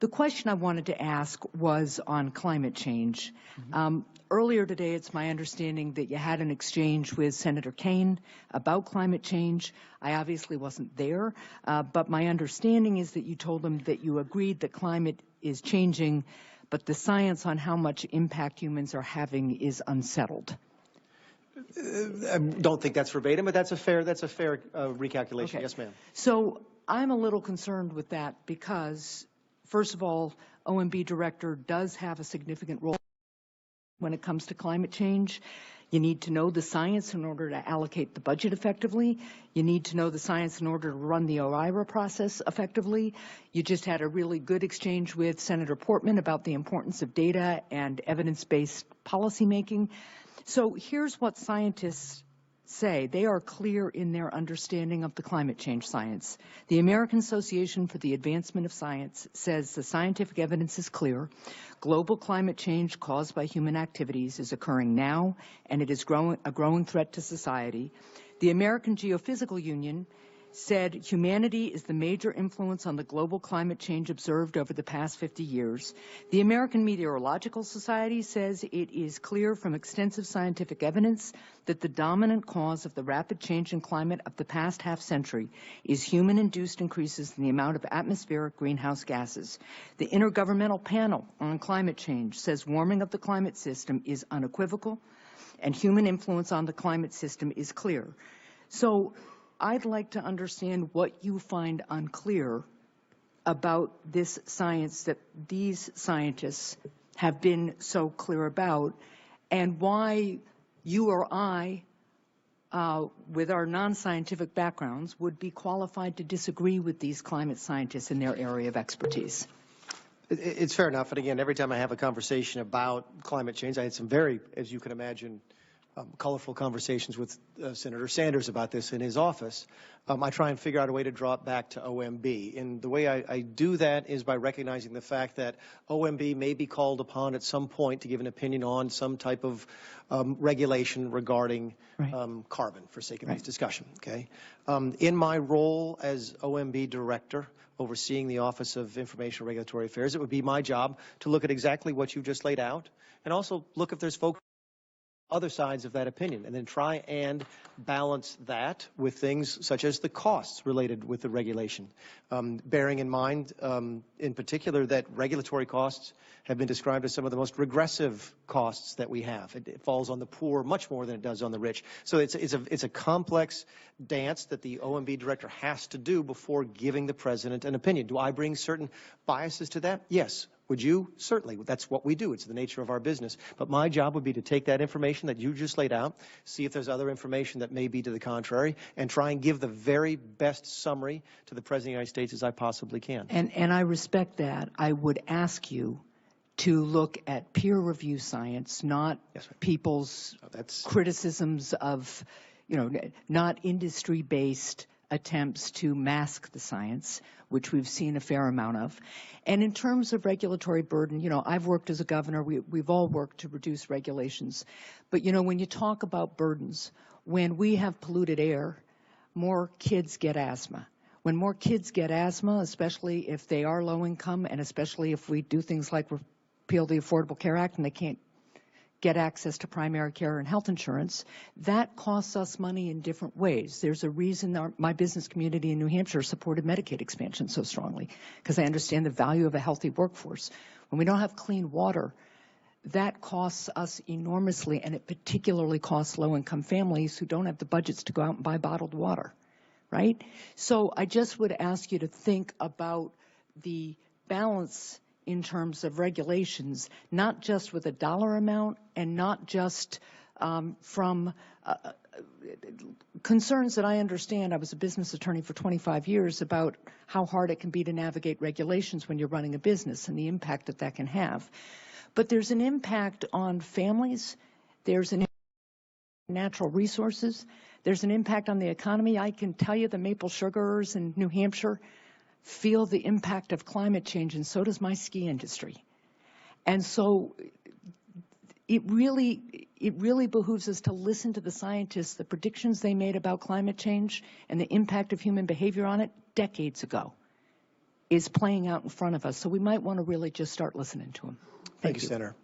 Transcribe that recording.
The question I wanted to ask was on climate change. Earlier today, it's my understanding that you had an exchange with Senator Kaine about climate change. I obviously wasn't there, but my understanding is that you told him that you agreed that climate is changing, but the science on how much impact humans are having is unsettled. I don't think that's verbatim, but that's a fair recalculation. Okay. Yes, ma'am. So I'm a little concerned with that because, first of all, OMB director does have a significant role when it comes to climate change. You need to know the science in order to allocate the budget effectively. You need to know the science in order to run the OIRA process effectively. You just had a really good exchange with Senator Portman about the importance of data and evidence-based policymaking. So here's what scientists say. They are clear in their understanding of the climate change science. The American Association for the Advancement of Science says the scientific evidence is clear. Global climate change caused by human activities is occurring now, and it is a growing threat to society. The American Geophysical Union said humanity is the major influence on the global climate change observed over the past 50 years. The American Meteorological Society says it is clear from extensive scientific evidence that the dominant cause of the rapid change in climate of the past half-century is human-induced increases in the amount of atmospheric greenhouse gases. The Intergovernmental Panel on Climate Change says warming of the climate system is unequivocal, and human influence on the climate system is clear. So I'd like to understand what you find unclear about this science that these scientists have been so clear about, and why you or I, with our non-scientific backgrounds, would be qualified to disagree with these climate scientists in their area of expertise. It's fair enough. And again, every time I have a conversation about climate change, I had some very, as you can imagine, colorful conversations with Senator Sanders about this in his office. I try and figure out a way to draw it back to OMB. And the way I do that is by recognizing the fact that OMB may be called upon at some point to give an opinion on some type of regulation regarding carbon, for sake of this discussion. Okay. In my role as OMB director, overseeing the Office of Information and Regulatory Affairs, it would be my job to look at exactly what you've just laid out, and also look if there's folks other sides of that opinion, and then try and balance that with things such as the costs related with the regulation. Bearing in mind, in particular, that regulatory costs have been described as some of the most regressive costs that we have. It falls on the poor much more than it does on the rich. So it's a complex dance that the OMB director has to do before giving the president an opinion. Do I bring certain biases to that? Yes. Would you? Certainly. That's what we do. It's the nature of our business. But my job would be to take that information that you just laid out, see if there's other information that may be to the contrary, and try and give the very best summary to the President of the United States as I possibly can. And I respect that. I would ask you to look at peer review science, not people's criticisms of, not industry-based attempts to mask the science, which we've seen a fair amount of. And in terms of regulatory burden, I've worked as a governor. We've all worked to reduce regulations. But, when you talk about burdens, when we have polluted air, more kids get asthma. When more kids get asthma, especially if they are low income, and especially if we do things like repeal the Affordable Care Act and they can't get access to primary care and health insurance, that costs us money in different ways. There's a reason my business community in New Hampshire supported Medicaid expansion so strongly, because I understand the value of a healthy workforce. When we don't have clean water, that costs us enormously, and it particularly costs low-income families who don't have the budgets to go out and buy bottled water, right? So I just would ask you to think about the balance in terms of regulations, not just with a dollar amount and not just from concerns that I understand. I was a business attorney for 25 years about how hard it can be to navigate regulations when you're running a business and the impact that that can have. But there's an impact on families. There's an impact on natural resources. There's an impact on the economy. I can tell you the maple sugarers in New Hampshire feel the impact of climate change, and so does my ski industry. And so it really behooves us to listen to the scientists, the predictions they made about climate change and the impact of human behavior on it decades ago. is playing out in front of us. So we might want to really just start listening to him. Thank you, Senator.